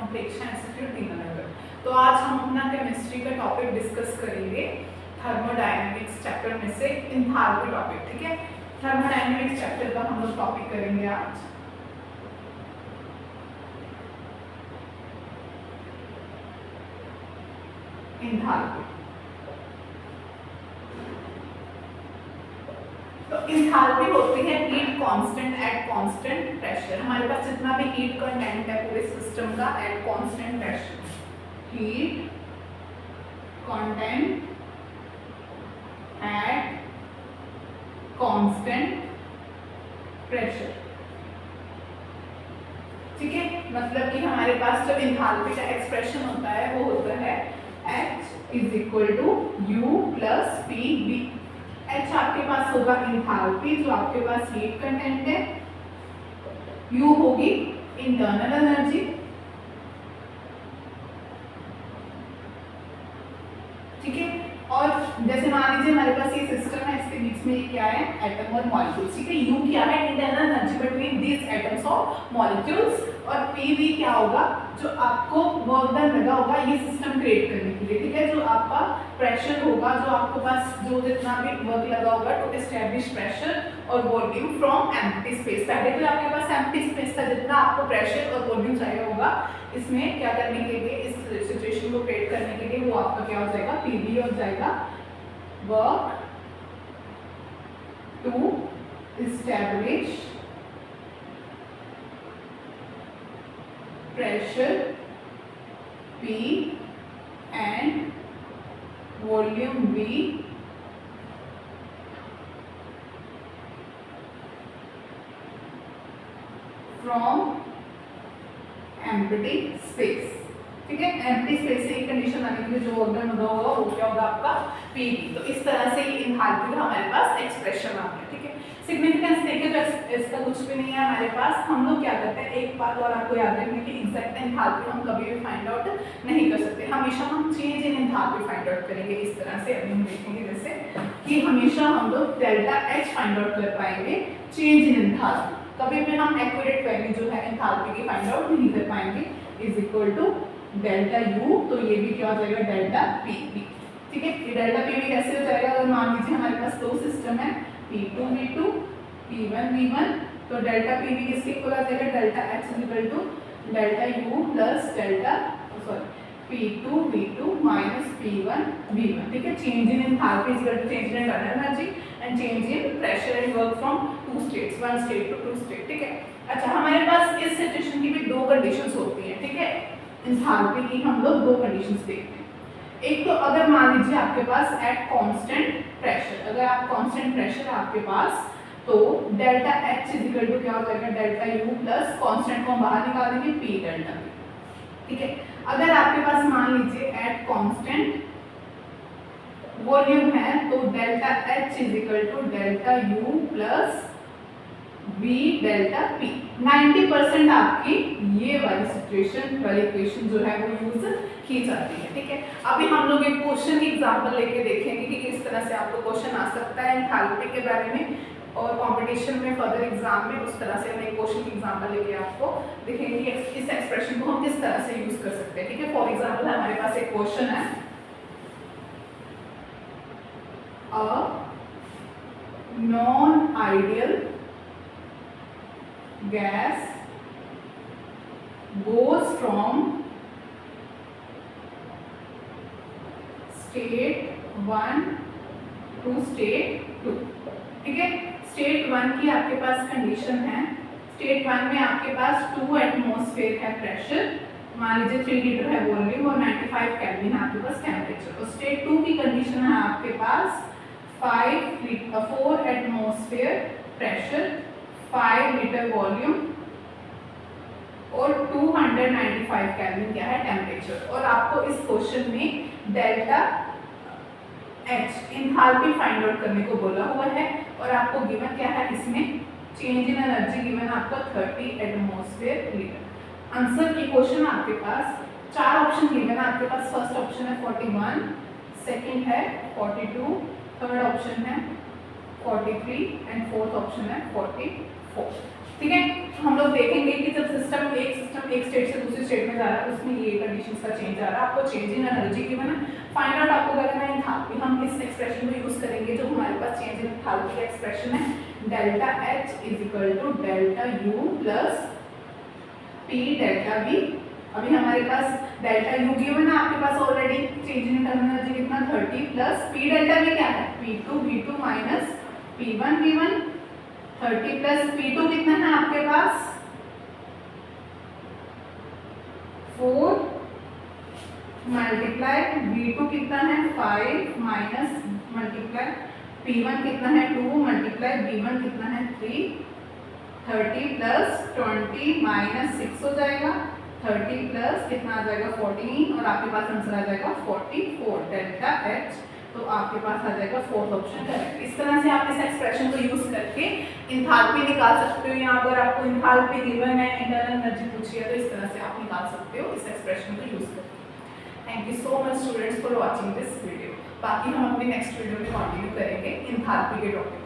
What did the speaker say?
Maximum परीक्षा institute Dinanagar. तो आज हम अपना केमिस्ट्री का टॉपिक डिस्कस करेंगे थर्मोडायनेमिक्स चैप्टर में से एंथैल्पी टॉपिक। ठीक है, थर्मोडायनेमिक्स चैप्टर का हम लोग टॉपिक करेंगे आज। एंथैल्पी। तो एंथैल्पी होती है heat constant at constant pressure. हमारे पास जितना भी हीट कंटेंट है पूरे सिस्टम का at constant pressure, heat content at constant pressure. ठीक है, मतलब कि हमारे पास जो एंथैल्पी का एक्सप्रेशन होता है वो होता है H is equal to U plus PV। H आपके पास होगा एंथैल्पी जो आपके पास हीट कंटेंट है, U होगी इंटरनल एनर्जी, ठीक है। और जैसे मान लीजिए हमारे पास ये सिस्टम है, इसके बीच में ये क्या है, एटम और मॉलिक्यूल्स। ठीक है, U क्या है, internal energy between these atoms और मॉलिक्यूल्स, और PV क्या होगा, जो आपको वर्क डन लगा होगा ये सिस्टम क्रिएट करने के लिए। ठीक है, जो आपका प्रेशर होगा, जो आपके पास जो जितना भी वर्क लगा होगा टू एस्टैब्लिश प्रेशर और वॉल्यूम फ्रॉम एम्प्टी स्पेस। पहले तो आपके पास एम्प्टी स्पेस था, जितना आपको प्रेशर और वॉल्यूम चाहिए होगा इसमें क्या करने के लिए, इस सिचुएशन को क्रिएट करने के लिए, वो आपका क्या हो जाएगा, PV हो जाएगा, work to establish pressure P and volume V from empty space। ठीक है, एम्प्टी स्पेस से एक कंडीशन आने के लिए जो ऑर्गन होगा वो क्या होगा आपका PV। तो इस तरह से ये एंथैल्पी का हमारे पास एक्सप्रेशन आ गया। ठीक है, सिग्निफिकेंस देखें तो इसका कुछ भी नहीं है हमारे पास। हम लोग क्या करते हैं, एक बात और आपको याद रखनी कि एग्जैक्ट एंथैल्पी हम कभी भी फाइंड आउट नहीं कर सकते, हमेशा हम change in enthalpy find out करेंगे। इस तरह से अभी हम देखेंगे जैसे कि हमेशा हम लोग डेल्टा H फाइंड आउट कर पाएंगे चेंज इन एंथैल्पी, कभी भी हम एक्यूरेट वैल्यू जो है एंथैल्पी की फाइंड आउट नहीं कर पाएंगे। Is equal to delta U, तो ये भी क्या हो जाएगा, डेल्टा PV। ठीक है, ये डेल्टा PV कैसे हो जाएगा, अगर मान लीजिए हमारे पास दो सिस्टम है P2 V2 P1 V1, तो डेल्टा PV किसके इक्वल आ जाएगा, delta H is equal to delta U plus delta P2 V2 minus P1 V1। ठीक है, change in enthalpy is equal to change in internal energy and change in pressure and work from two states, one state to two state. ठीक है, अच्छा हमारे पास इस situation की भी दो कंडीशंस होती हैं। ठीक है, एंथैल्पी की हम लोग दो कंडीशंस देखते हैं। एक तो अगर मान लीजिए आपके पास एट कांस्टेंट प्रेशर, अगर आप कांस्टेंट प्रेशर आपके पास, तो delta H is equal to क्या हो जाएगा, डेल्टा U प्लस कांस्टेंट को हम बाहर निकाल देंगे P डेल्टा P। ठीक है, अगर आपके पास मान लीजिए एट कांस्टेंट वॉल्यूम है, तो delta H is equal to delta U plus V delta P। 90% आपकी ये वाली सिचुएशन वाली इक्वेशन जो है वो यूज की जाती है। ठीक है, अभी हम लोग एक क्वेश्चन की एग्जांपल लेके देखेंगे कि किस तरह से आपको क्वेश्चन आ सकता है एंथैल्पी के बारे में, और कंपटीशन में फर्दर एग्जाम में उस तरह से हम एक क्वेश्चन की एग्जांपल लेके आपको दिखेंगे कि इस एक्सप्रेशन को हम किस तरह से यूज कर सकते हैं। ठीक है, फॉर एग्जांपल हमारे पास एक क्वेश्चन है, a non ideal gas goes from state 1 to state 2। ठीक है, स्टेट 1 की आपके पास कंडीशन है, स्टेट 1 में आपके पास 2 एटमॉस्फेयर है प्रेशर, मान लीजिए 3 लीटर है वॉल्यूम और 95 केल्विन है आपके पास टेम्परेचर। और स्टेट 2 की कंडीशन है आपके पास 4 एटमॉस्फेयर प्रेशर, 5 लीटर वॉल्यूम और 295 केल्विन क्या है टेम्परेचर। और आपको इस क्वेश्चन में delta H enthalpy find out करने को बोला हुआ है, और आपको गिवन क्या है, इसमें चेंज इन एनर्जी गिवन आपको 30 एटमॉस्फेयर लीटर। आंसर की क्वेश्चन आपके पास चार ऑप्शन गिवन है आपके पास। फर्स्ट ऑप्शन है 41, सेकंड है 42, थर्ड ऑप्शन है 43 एंड फोर्थ ऑप्शन है 44। ठीक है, हम लोग देखेंगे कि जब सिस्टम एक स्टेट से दूसरी स्टेट में जा रहा है उसमें ये कंडीशंस का चेंज आ रहा है, आपको चेंज इन एनर्जी गिवन है, फाइंड आउट आपको करना है एंथैल्पी। हम इस एक्सप्रेशन को यूज करेंगे जो हमारे पास चेंज इन एंथैल्पी का एक्सप्रेशन है, delta H equal to delta U plus P delta V। अभी हमारे पास डेल्टा U गिवन है आपके पास already, change in internal energy कितना 30 प्लस P डेल्टा V क्या है P2 V2 minus P1 V1, 30 plus P2 कितना है आपके पास 4 मल्टीप्लाई V2 कितना है 5 माइनस मल्टीप्लाई P1 कितना है 2 मल्टीप्लाई V1 कितना है 3, 30 प्लस 20 माइनस 6 हो जाएगा, 30 प्लस कितना आ जाएगा 14 और आपके पास आंसर आ जाएगा 44 डेल्टा H। तो आपके पास आ जाएगा फोर्थ ऑप्शन करेक्ट। इस तरह से आप इस एक्सप्रेशन को यूज करके एंथैल्पी निकाल सकते हो, या अगर आपको एंथैल्पी गिवन है, इंटरनल एनर्जी पूछी है, तो इस तरह से आप निकाल सकते हो इस एक्सप्रेशन को यूज करके। Thank you so much students for watching this video. बाकी हम अपने नेक्स्ट वीडियो में कंटिन्यू करेंगे एंथैल्पी के टॉपिक।